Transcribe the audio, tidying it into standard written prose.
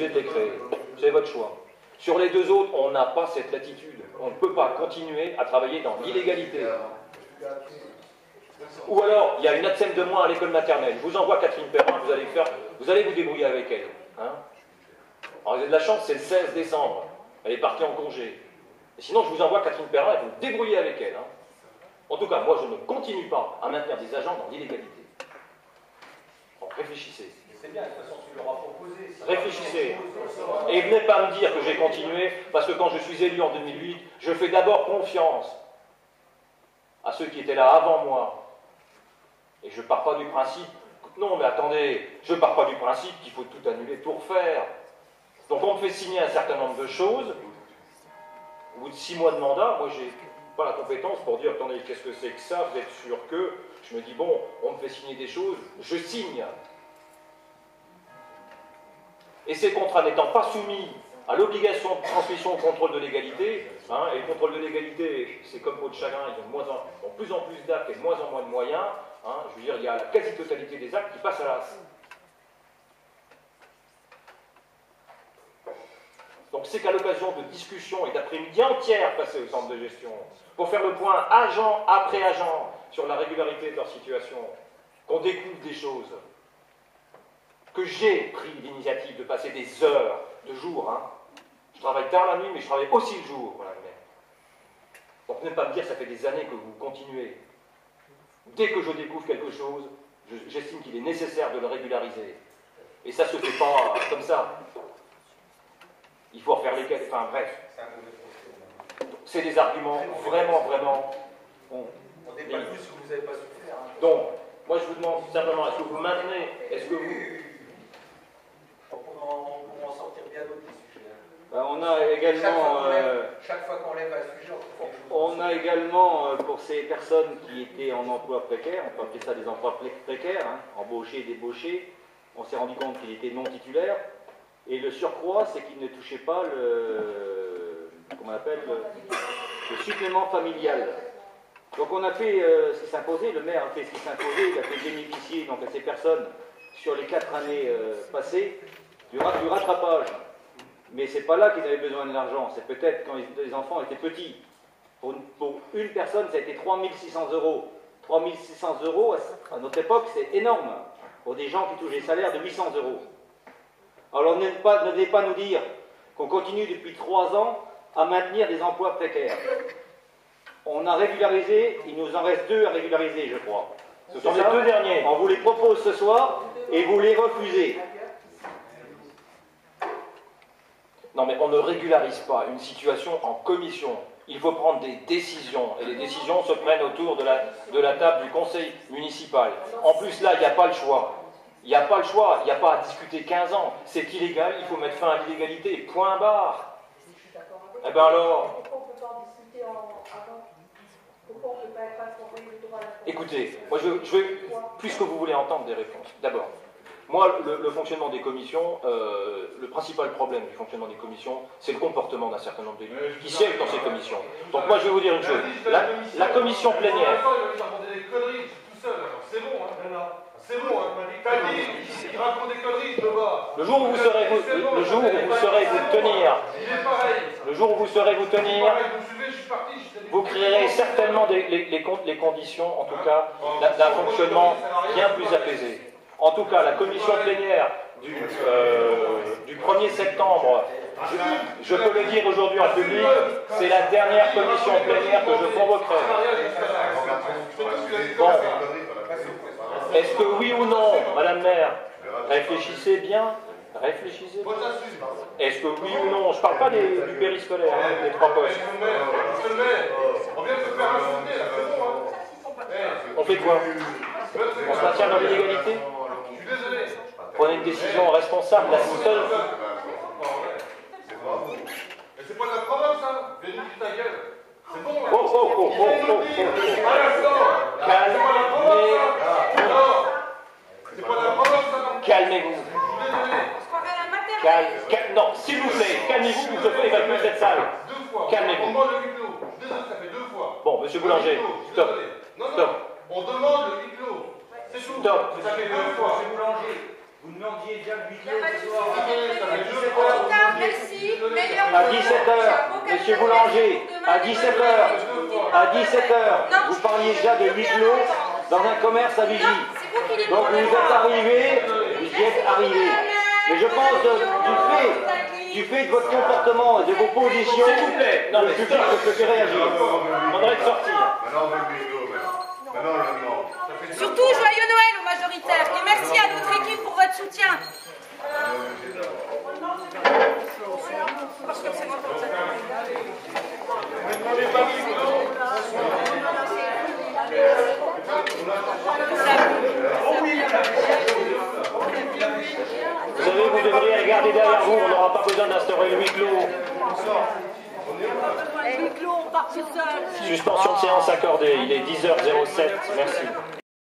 de les créer. C'est votre choix. Sur les deux autres, on n'a pas cette latitude. On ne peut pas continuer à travailler dans l'illégalité. Ou alors, il y a une ATSEM de moins à l'école maternelle. Je vous envoie Catherine Perrin, vous allez vous débrouiller avec elle. Hein. Alors, vous avez de la chance, c'est le 16 décembre. Elle est partie en congé. Et sinon, je vous envoie Catherine Perrin et vous vous débrouillez avec elle. Hein. En tout cas, moi, je ne continue pas à maintenir des agents dans l'illégalité. Donc, réfléchissez. C'est bien, de toute façon, tu leur as proposé. Réfléchissez. Et venez pas me dire que j'ai continué, parce que quand je suis élu en 2008, je fais d'abord confiance à ceux qui étaient là avant moi. Et je ne pars pas du principe, non mais attendez, je ne pars pas du principe qu'il faut tout annuler, tout refaire. Donc on me fait signer un certain nombre de choses. Au bout de 6 mois de mandat, moi j'ai pas la compétence pour dire, attendez, qu'est-ce que c'est que ça, vous êtes sûr que... Je me dis, bon, on me fait signer des choses, je signe. Et ces contrats n'étant pas soumis à l'obligation de transmission au contrôle de légalité, hein, et le contrôle de légalité, c'est comme peau de chagrin, ils ont de plus en plus d'actes et de moins en moins de moyens, hein, je veux dire, il y a la quasi-totalité des actes qui passent à l'as. Donc c'est qu'à l'occasion de discussions et d'après-midi entières passées au centre de gestion, pour faire le point agent après agent sur la régularité de leur situation, qu'on découvre des choses, que j'ai pris l'initiative de passer des heures de jour. Hein. Je travaille tard la nuit, mais je travaille aussi le jour. Voilà. Donc ne pas me dire ça fait des années que vous continuez. Dès que je découvre quelque chose, j'estime qu'il est nécessaire de le régulariser. Et ça ne se fait pas comme ça. Il faut refaire lesquels. Enfin bref. C'est des arguments vraiment, vraiment... On n'est pas plus que vous n'avez pas su faire. Hein. Donc, moi je vous demande simplement, est-ce que vous maintenez, est-ce que vous... On en sortir bien d'autres sujets. Ben, on a également... Chaque fois qu'on lève un sujet, on a également, pour ces personnes qui étaient en emploi précaire, on peut appeler ça des emplois précaires, hein, embauchés, débauchés, on s'est rendu compte qu'ils étaient non titulaires, et le surcroît, c'est qu'ils ne touchaient pas comment on appelle, le supplément familial. Donc on a fait ce qui s'imposait, le maire a fait ce qui s'imposait, il a fait bénéficier donc, à ces personnes, sur les 4 années passées, du rattrapage. Mais c'est pas là qu'ils avaient besoin de l'argent, c'est peut-être quand les enfants étaient petits. Pour une personne, ça a été 3 600 €. 3 600 € à notre époque, c'est énorme. Pour des gens qui touchent des salaires de 800 €. Alors ne venez pas nous dire qu'on continue depuis 3 ans à maintenir des emplois précaires. On a régularisé, il nous en reste 2 à régulariser, je crois. Ce sont les 2 derniers. On vous les propose ce soir et vous les refusez. Non mais on ne régularise pas une situation en commission. Il faut prendre des décisions, et les décisions se prennent autour de la table du conseil municipal. En plus là, il n'y a pas le choix. Il n'y a pas le choix, il n'y a pas à discuter 15 ans. C'est illégal, il faut mettre fin à l'illégalité. Point barre. Eh bien alors... Pourquoi on ne peut pas en discuter avant? Pourquoi on ne peut pas être informé du droit à la... Écoutez, moi je veux, puisque vous voulez entendre des réponses, d'abord, moi le fonctionnement des commissions, le principal problème du fonctionnement des commissions, c'est le comportement d'un certain nombre d'élus qui siègent dans ces commissions. Donc moi je vais vous dire une chose, la commission plénière... C'est bon, hein. C'est bon, hein. T'as dit, il raconte des conneries, je le vois. Le jour où vous saurez vous tenir, le jour où vous saurez vous tenir, vous créerez certainement les conditions, en tout cas, d'un fonctionnement bien plus apaisé. En tout cas, la commission plénière du 1er septembre, je peux le dire aujourd'hui en public, c'est la dernière commission plénière que je convoquerai. Bon. Est-ce que oui ou non, Madame Maire, réfléchissez bien, réfléchissez bien. Est-ce que oui ou non, je ne parle pas du périscolaire, hein, des 3 postes. On vient de se faire insulter, là, c'est bon, hein. On fait quoi? On se maintient dans l'illégalité? Je suis désolé. Prenez une décision responsable, la seule... Mais c'est pas de la provoque, ça. Viens nous dire ta gueule. C'est bon, là. Oh. Calmez-vous. Non, s'il vous plaît, calmez-vous, vous devez évacuer cette salle. Calmez-vous. On demande le huis clos. Désolé, ça fait 2 fois. Bon, monsieur Boulanger, stop. Stop. On demande le huis clos. C'est tout. Stop. Ça fait 2 fois. Monsieur Boulanger, vous demandiez déjà le huis clos ce soir. Ça fait 2 fois. à 17h, Monsieur Boulanger, à 17h, vous parliez déjà de huis clos dans un commerce à Vigie. Donc vous êtes arrivé, vous y êtes arrivé. Mais je pense du fait de votre comportement et de vos positions, S'il vous plaît, non, le mais public ne peut que réagir. on devrait sortir. Maintenant, on veut le huis clos, maintenant. Maintenant, on le demande. Surtout, joyeux Noël aux majoritaires. Et merci à notre équipe pour votre soutien. Vous savez, vous devriez regarder derrière vous, on n'aura pas besoin d'instaurer le huis clos. Les clos, on part tout seul. Suspension de séance accordée, il est 10h07, merci.